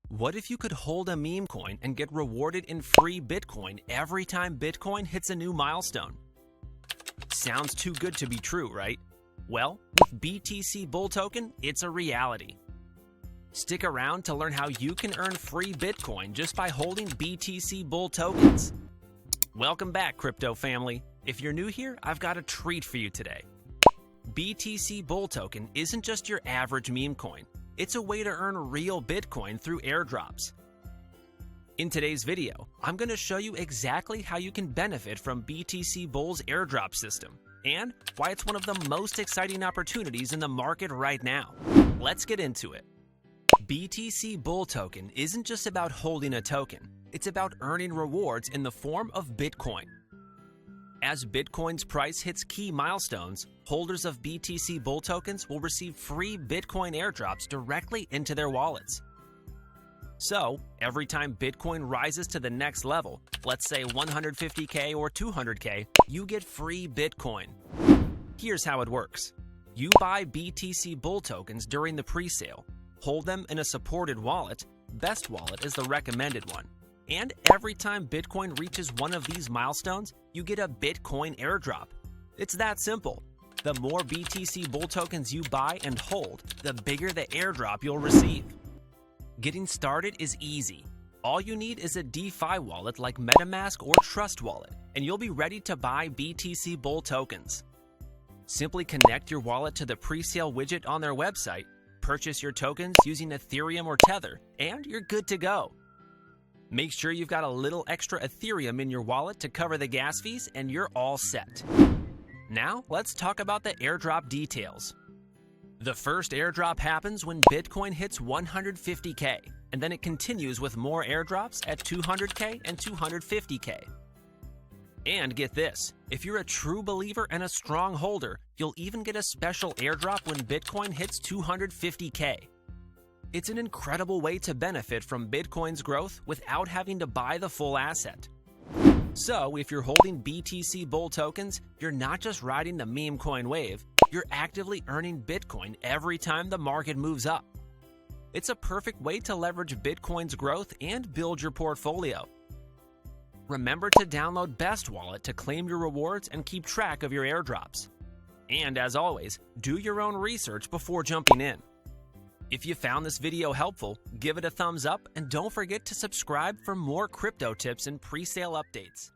What if you could hold a meme coin and get rewarded in free Bitcoin every time Bitcoin hits a new milestone? Sounds too good to be true, right? Well, with BTC Bull Token, it's a reality. Stick around to learn how you can earn free Bitcoin just by holding BTC Bull Tokens. Welcome back, crypto family. If you're new here, I've got a treat for you today. BTC Bull Token isn't just your average meme coin. It's a way to earn real Bitcoin through airdrops. In today's video, I'm going to show you exactly how you can benefit from BTC Bull's airdrop system and why it's one of the most exciting opportunities in the market right now. Let's get into it. BTC Bull Token isn't just about holding a token, it's about earning rewards in the form of Bitcoin. As Bitcoin's price hits key milestones, holders of BTC Bull Tokens will receive free Bitcoin airdrops directly into their wallets. So, every time Bitcoin rises to the next level, let's say 150K or 200K, you get free Bitcoin. Here's how it works. You buy BTC Bull Tokens during the presale, hold them in a supported wallet, Best Wallet is the recommended one, and every time Bitcoin reaches one of these milestones, you get a Bitcoin airdrop. It's that simple. The more BTC Bull Tokens you buy and hold, the bigger the airdrop you'll receive. Getting started is easy. All you need is a DeFi wallet like MetaMask or Trust Wallet, and you'll be ready to buy BTC Bull Tokens. Simply connect your wallet to the presale widget on their website, purchase your tokens using Ethereum or Tether, and you're good to go. Make sure you've got a little extra Ethereum in your wallet to cover the gas fees, and you're all set. Now, let's talk about the airdrop details. The first airdrop happens when Bitcoin hits 150K, and then it continues with more airdrops at 200K and 250K. And get this, if you're a true believer and a strong holder, you'll even get a special airdrop when Bitcoin hits 250K. It's an incredible way to benefit from Bitcoin's growth without having to buy the full asset. So, if you're holding BTC Bull Tokens, you're not just riding the meme coin wave, you're actively earning Bitcoin every time the market moves up. It's a perfect way to leverage Bitcoin's growth and build your portfolio. Remember to download Best Wallet to claim your rewards and keep track of your airdrops. And as always, do your own research before jumping in. If you found this video helpful, give it a thumbs up and don't forget to subscribe for more crypto tips and presale updates.